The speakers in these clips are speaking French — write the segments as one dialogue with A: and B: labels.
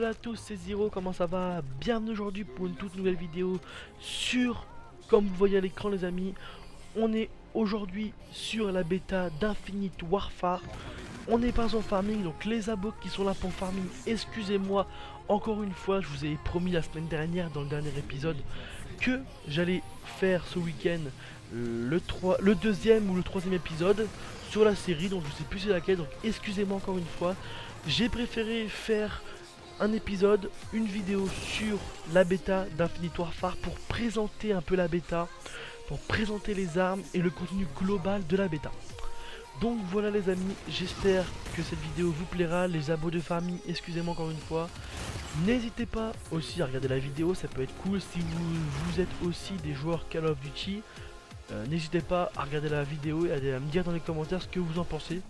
A: Salut à tous, c'est Zero, comment ça va? Bienvenue aujourd'hui pour une toute nouvelle vidéo sur, comme vous voyez à l'écran les amis, on est aujourd'hui sur la bêta d'Infinite Warfare. On n'est pas en farming, donc les abos qui sont là pour farming, excusez-moi encore une fois, je vous ai promis la semaine dernière dans le dernier épisode que j'allais faire ce week-end le deuxième ou le troisième épisode sur la série, donc je sais plus c'est laquelle, donc excusez-moi encore une fois. J'ai préféré faire un épisode, une vidéo sur la bêta d'Infinite Warfare pour présenter un peu la bêta, pour présenter les armes et le contenu global de la bêta. Donc voilà les amis, j'espère que cette vidéo vous plaira, les abos de famille, excusez-moi encore une fois. N'hésitez pas aussi à regarder la vidéo, ça peut être cool si vous êtes aussi des joueurs Call of Duty. N'hésitez pas à regarder la vidéo et à me dire dans les commentaires ce que vous en pensez.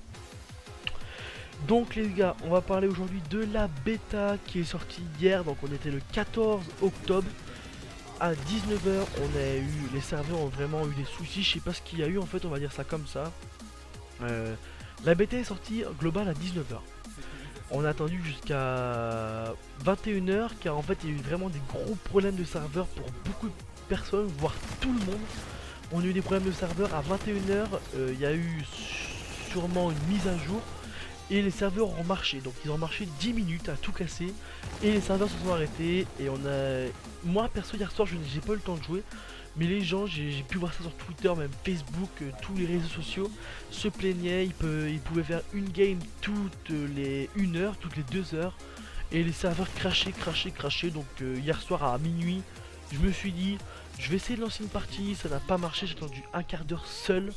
A: Donc les gars, on va parler aujourd'hui de la bêta qui est sortie hier, donc on était le 14 octobre. À 19 h, les serveurs ont vraiment eu des soucis, je sais pas ce qu'il y a eu en fait, on va dire ça comme ça. La bêta est sortie globale à 19 h. On a attendu jusqu'à 21 h car en fait il y a eu vraiment des gros problèmes de serveurs pour beaucoup de personnes, voire tout le monde. On a eu des problèmes de serveurs à 21 h, il y a eu sûrement une mise à jour. Et les serveurs ont marché, donc ils ont marché 10 minutes à tout casser. Et les serveurs se sont arrêtés. Et on a... Moi perso hier soir j'ai pas eu le temps de jouer. Mais les gens, j'ai pu voir ça sur Twitter, même Facebook, tous les réseaux sociaux se plaignaient, ils pouvaient faire une game toutes les 1 heure, toutes les 2 heures. Et les serveurs crachaient. Donc hier soir à minuit, je me suis dit, je vais essayer de lancer une partie, ça n'a pas marché, j'ai attendu un quart d'heure seul.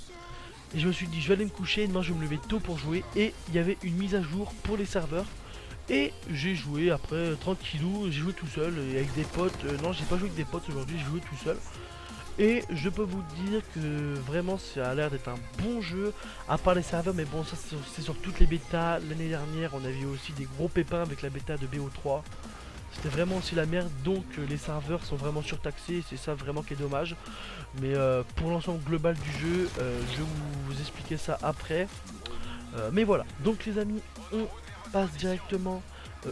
A: Et je me suis dit je vais aller me coucher, demain je vais me lever tôt pour jouer. Et il y avait une mise à jour pour les serveurs. Et j'ai joué après tranquillou, j'ai joué tout seul et avec des potes. Non, j'ai pas joué avec des potes aujourd'hui, j'ai joué tout seul. Et je peux vous dire que vraiment ça a l'air d'être un bon jeu. À part les serveurs, mais bon ça c'est sur toutes les bêtas. L'année dernière on avait aussi des gros pépins avec la bêta de BO3. C'était vraiment aussi la merde, donc les serveurs sont vraiment surtaxés, c'est ça vraiment qui est dommage. Mais pour l'ensemble global du jeu, je vais vous expliquer ça après. Mais voilà, donc les amis, on passe directement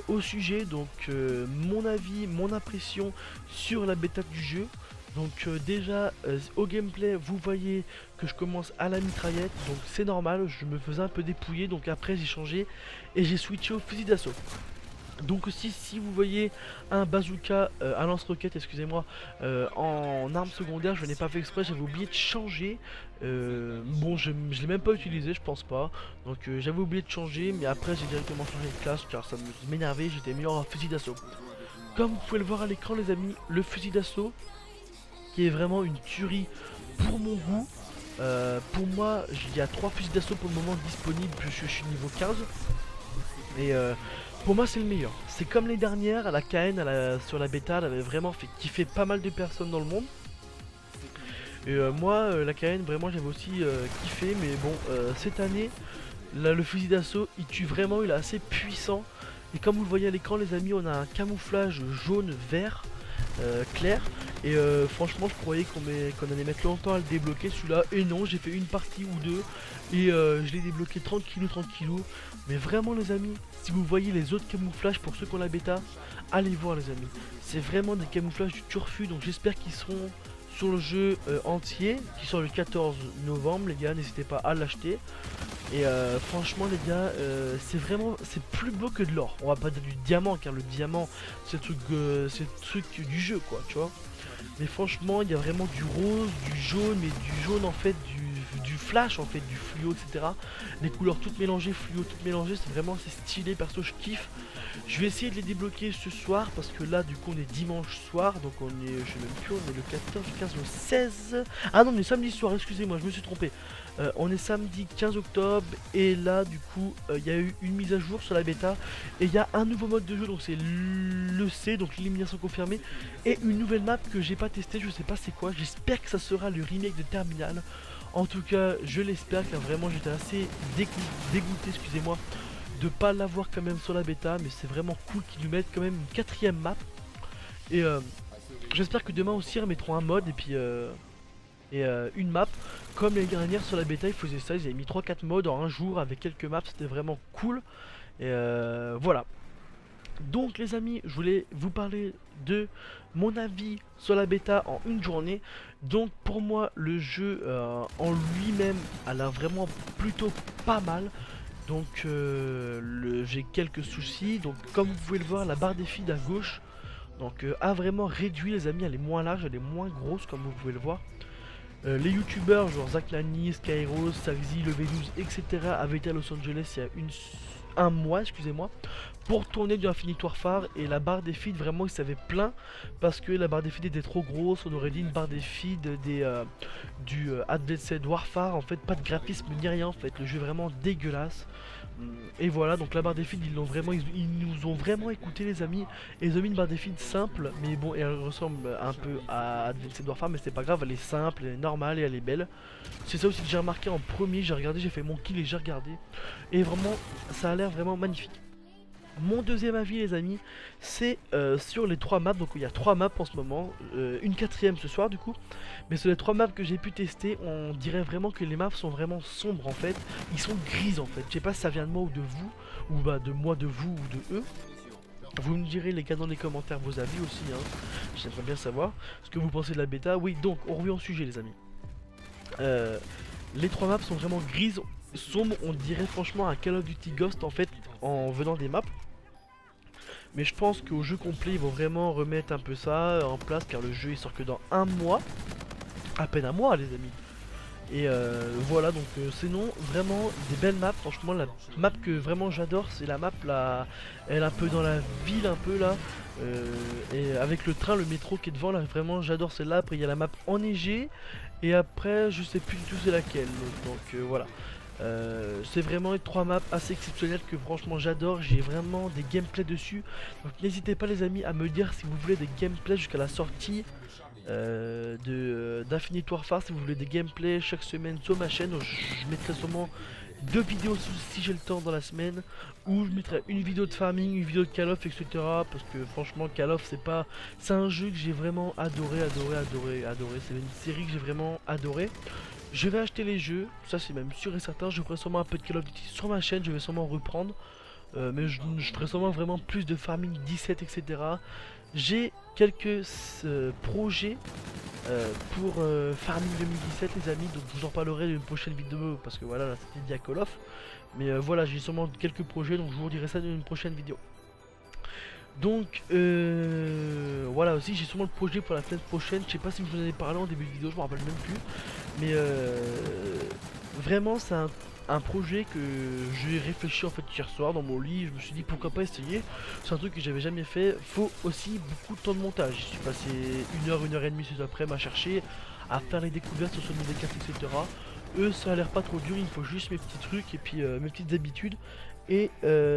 A: au sujet. Donc mon avis, mon impression sur la bêta du jeu. Donc déjà au gameplay vous voyez que je commence à la mitraillette, donc c'est normal, je me faisais un peu dépouiller, donc après j'ai changé et j'ai switché au fusil d'assaut. Donc aussi si vous voyez un bazooka, un lance-roquette excusez-moi, en arme secondaire, je n'ai pas fait exprès, j'avais oublié de changer. Bon je l'ai même pas utilisé je pense pas. Donc j'avais oublié de changer, mais après j'ai directement changé de classe car ça m'énervait, j'étais meilleur en fusil d'assaut. Comme vous pouvez le voir à l'écran les amis, le fusil d'assaut qui est vraiment une tuerie pour mon goût. Pour moi il y a 3 fusils d'assaut pour le moment disponibles puisque je suis niveau 15. Et pour moi c'est le meilleur. C'est comme les dernières, la KN sur la bêta elle avait vraiment fait kiffer pas mal de personnes dans le monde. Et moi la KN vraiment j'avais aussi kiffé. Mais bon cette année là, le fusil d'assaut il tue vraiment, il est assez puissant. Et comme vous le voyez à l'écran les amis, on a un camouflage jaune vert clair. Et franchement je croyais qu'on allait mettre longtemps à le débloquer celui-là. Et non, j'ai fait une partie ou deux. Et je l'ai débloqué tranquillou. Mais vraiment les amis, si vous voyez les autres camouflages pour ceux qui ont la bêta, allez voir les amis. C'est vraiment des camouflages du turfu. Donc j'espère qu'ils seront sur le jeu entier, qui sort le 14 novembre les gars, n'hésitez pas à l'acheter. Et franchement les gars, c'est plus beau que de l'or. On va pas dire du diamant car le diamant c'est le truc du jeu quoi, tu vois. Mais franchement il y a vraiment du rose, du jaune, mais du jaune en fait, du flash en fait, du fluo etc. Les couleurs toutes mélangées, fluo toutes mélangées, c'est vraiment assez stylé, perso je kiffe. Je vais essayer de les débloquer ce soir parce que là du coup on est dimanche soir. Donc on est, je sais même plus, on est le 14, le 15, le 16. Ah non on est samedi soir, excusez-moi je me suis trompé. On est samedi 15 octobre et là du coup il y a eu une mise à jour sur la bêta. Et il y a un nouveau mode de jeu, donc c'est le C, donc l'élimination confirmée. Et une nouvelle map que j'ai pas testé, je sais pas c'est quoi. J'espère que ça sera le remake de Terminal. En tout cas je l'espère car vraiment j'étais assez dégoûté excusez-moi de pas l'avoir quand même sur la bêta. Mais c'est vraiment cool qu'ils nous mettent quand même une 4ème map. Et j'espère que demain aussi ils remettront un mode et puis une map. Comme l'année dernière sur la bêta ils faisaient ça, ils avaient mis 3-4 modes en un jour avec quelques maps, c'était vraiment cool. Et voilà. Donc les amis, je voulais vous parler de mon avis sur la bêta en une journée. Donc pour moi le jeu en lui-même a l'air vraiment plutôt pas mal. Donc j'ai quelques soucis. Donc comme vous pouvez le voir, la barre des feeds à gauche donc a vraiment réduit les amis, elle est moins large, elle est moins grosse comme vous pouvez le voir. Les youtubeurs genre Zach Nani, Skyros, Saxy, Levé12, etc. avaient été à Los Angeles il y a un mois, excusez-moi, pour tourner du Infinite Warfare, et la barre des feeds vraiment il s'avait plaint parce que la barre des feeds était trop grosse. On aurait dit une barre des feeds du Advanced Warfare, en fait pas de graphisme ni rien, en fait le jeu est vraiment dégueulasse. Et voilà, donc la barre des feeds ils nous ont vraiment écouté les amis, et ils ont mis une barre des feeds simple, mais bon elle ressemble un peu à Advanced Warfare, mais c'est pas grave, elle est simple, elle est normale et elle est belle. C'est ça aussi que j'ai remarqué en premier, j'ai regardé, j'ai fait mon kill et j'ai regardé, et vraiment ça a l'air vraiment magnifique. Mon deuxième avis les amis, c'est sur les 3 maps. Donc il y a 3 maps en ce moment, une quatrième ce soir du coup. Mais sur les 3 maps que j'ai pu tester, on dirait vraiment que les maps sont vraiment sombres en fait. Ils sont grises en fait, je sais pas si ça vient de moi ou de vous, ou bah de moi, de vous ou de eux. Vous me direz les gars dans les commentaires vos avis aussi hein. J'aimerais bien savoir ce que vous pensez de la bêta. Oui, donc on revient au sujet les amis. Les 3 maps sont vraiment grises, sombres, on dirait franchement un Call of Duty Ghost en fait en venant des maps. Mais je pense qu'au jeu complet ils vont vraiment remettre un peu ça en place, car le jeu il sort que dans un mois. À peine un mois les amis. Et voilà, donc sinon vraiment des belles maps. Franchement la map que vraiment j'adore c'est la map là, elle est un peu dans la ville un peu là, et avec le train, le métro qui est devant là, vraiment j'adore celle-là. Après il y a la map enneigée, et après je sais plus du tout c'est laquelle. Donc voilà. C'est vraiment les 3 maps assez exceptionnelles que franchement j'adore. J'ai vraiment des gameplays dessus. Donc n'hésitez pas les amis à me dire si vous voulez des gameplays jusqu'à la sortie d'Infinite Warfare. Si vous voulez des gameplays chaque semaine sur ma chaîne, je mettrai sûrement 2 vidéos si j'ai le temps dans la semaine, où je mettrai une vidéo de farming, une vidéo de Call of, etc. Parce que franchement Call of c'est un jeu que j'ai vraiment adoré. C'est une série que j'ai vraiment adoré. Je vais acheter les jeux, ça c'est même sûr et certain. Je ferai sûrement un peu de Call of Duty sur ma chaîne, je vais sûrement reprendre. Mais je ferai sûrement vraiment plus de farming 17, etc. J'ai quelques projets pour farming 2017 les amis, donc je vous en parlerai d'une prochaine vidéo, parce que voilà là c'était dit à Call of. Mais voilà, j'ai sûrement quelques projets, donc je vous dirai ça dans une prochaine vidéo. Donc voilà, aussi j'ai sûrement le projet pour la semaine prochaine. Je sais pas si je vous en ai parlé en début de vidéo, je me rappelle même plus. Mais vraiment c'est un projet que j'ai réfléchi en fait hier soir dans mon lit. Je me suis dit pourquoi pas essayer. C'est un truc que j'avais jamais fait. Faut aussi beaucoup de temps de montage. J'ai passé 1 heure et demie cet après-midi à chercher, à faire les découvertes sur des cartes, etc. Eux ça a l'air pas trop dur, il me faut juste mes petits trucs et puis mes petites habitudes. Et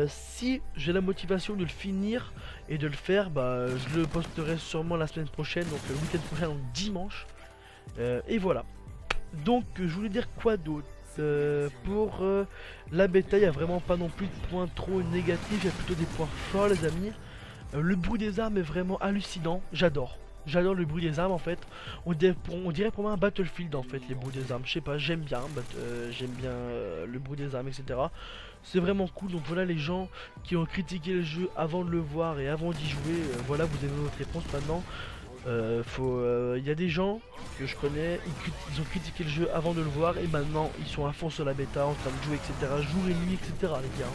A: si j'ai la motivation de le finir et de le faire, bah je le posterai sûrement la semaine prochaine, donc le week-end prochain, donc dimanche. Et voilà. Donc je voulais dire quoi d'autre. Pour la bêta, il n'y a vraiment pas non plus de points trop négatifs, il y a plutôt des points forts les amis. Le bruit des armes est vraiment hallucinant, j'adore. J'adore le bruit des armes en fait. On dirait pour moi un Battlefield en fait, les bruits des armes. Je sais pas, j'aime bien le bruit des armes, etc. C'est vraiment cool. Donc voilà les gens qui ont critiqué le jeu avant de le voir et avant d'y jouer. Voilà, vous avez votre réponse maintenant. Y a des gens que je connais, ils ont critiqué le jeu avant de le voir, et maintenant ils sont à fond sur la bêta en train de jouer, etc. Jour et nuit, etc. les gars.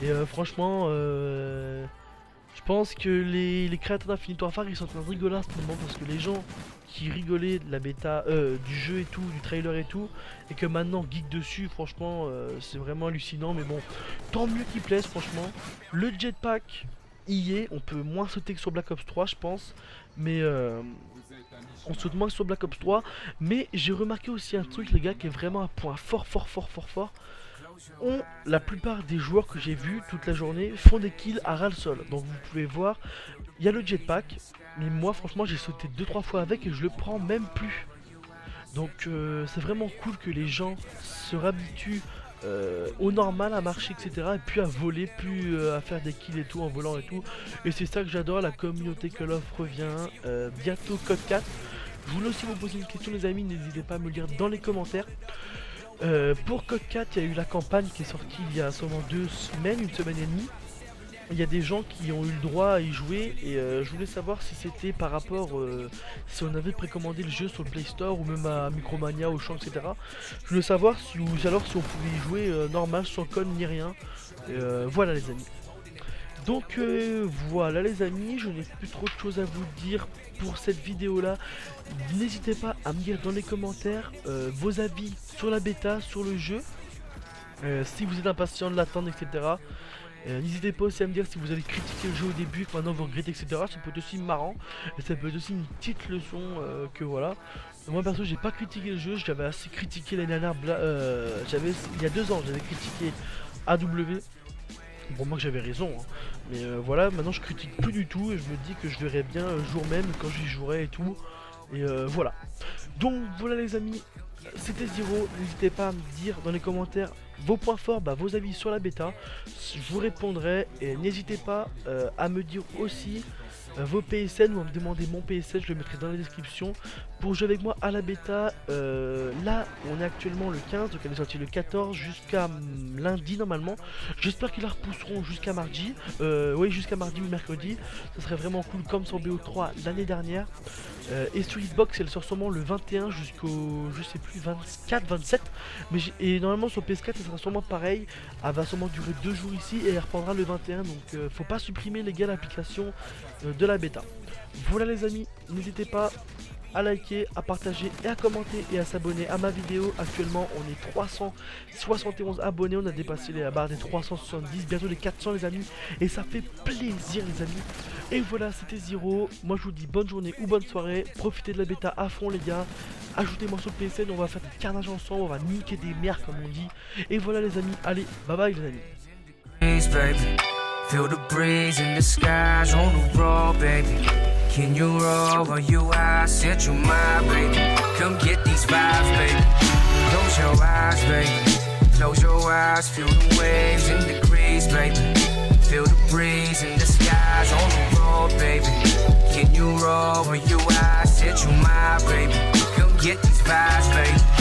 A: Et franchement, je pense que les créateurs d'Infinite Warfare ils sont en train de rigoler à ce moment, parce que les gens qui rigolaient de la bêta, du jeu et tout, du trailer et tout, et que maintenant geek dessus, franchement c'est vraiment hallucinant. Mais bon, tant mieux qu'il plaise franchement. Le jetpack y est, on peut moins sauter que sur Black Ops 3 je pense, mais on saute moins que sur Black Ops 3. Mais j'ai remarqué aussi un truc les gars qui est vraiment un point fort. La plupart des joueurs que j'ai vus toute la journée font des kills à ras le sol. Donc vous pouvez voir, il y a le jetpack, mais moi franchement j'ai sauté 2-3 fois avec et je le prends même plus. Donc c'est vraiment cool que les gens se réhabituent au normal à marcher, etc. Et puis à voler, puis à faire des kills et tout en volant et tout. Et c'est ça que j'adore, la communauté Call of revient. Bientôt Code 4. Je voulais aussi vous poser une question les amis, n'hésitez pas à me le dire dans les commentaires. Pour Code 4, il y a eu la campagne qui est sortie il y a seulement 2 semaines, 1 semaine et demie. il y a des gens qui ont eu le droit à y jouer et je voulais savoir si c'était par rapport si on avait précommandé le jeu sur le Play Store ou même à Micromania, Auchan, etc. Je voulais savoir si, ou alors si on pouvait y jouer normal, sans code ni rien. Voilà les amis. Donc voilà les amis, je n'ai plus trop de choses à vous dire pour cette vidéo là. N'hésitez pas à me dire dans les commentaires vos avis sur la bêta, sur le jeu, si vous êtes impatient de l'attendre, etc. N'hésitez pas aussi à me dire si vous avez critiqué le jeu au début, que maintenant vous regrettez, etc. Ça peut être aussi marrant, et ça peut être aussi une petite leçon que voilà. Moi perso j'ai pas critiqué le jeu, j'avais assez critiqué l'année dernière, il y a 2 ans j'avais critiqué AW. Bon moi que j'avais raison hein. Mais voilà, maintenant je critique plus du tout et je me dis que je verrai bien un jour même quand j'y jouerai et tout. Et voilà. Donc voilà les amis, c'était Zero. N'hésitez pas à me dire dans les commentaires vos points forts, vos avis sur la bêta. Je vous répondrai et n'hésitez pas à me dire aussi vos PSN ou à me demander mon PSN, je le mettrai dans la description pour jouer avec moi à la bêta. Là on est actuellement le 15, donc elle est sortie le 14 jusqu'à lundi normalement. J'espère qu'ils la repousseront jusqu'à mardi, oui jusqu'à mardi ou mercredi, ça serait vraiment cool comme sur BO3 l'année dernière. Et sur Xbox elle sort sûrement le 21 jusqu'au je sais plus 24, 27, mais et normalement sur PS4 ça sera sûrement pareil, elle va sûrement durer 2 jours ici et elle reprendra le 21, donc faut pas supprimer les gars l'application de la bêta. Voilà les amis, n'hésitez pas à liker, à partager et à commenter et à s'abonner à ma vidéo. Actuellement on est 371 abonnés, on a dépassé la barre des 370, bientôt les 400 les amis, et ça fait plaisir les amis. Et voilà, c'était Zero, moi je vous dis bonne journée ou bonne soirée, profitez de la bêta à fond les gars, ajoutez-moi sur le PSN, on va faire des carnages ensemble, on va niquer des merdes comme on dit. Et voilà les amis, allez, bye bye les amis.
B: Feel the breeze in the skies on the road, baby. Can you roll when you eyes set you my baby? Come get these vibes, baby. Close your eyes, baby. Close your eyes, feel the waves in the breeze, baby. Feel the breeze in the skies on the road, baby. Can you roll when you eyes set you my baby? Come get these vibes, baby.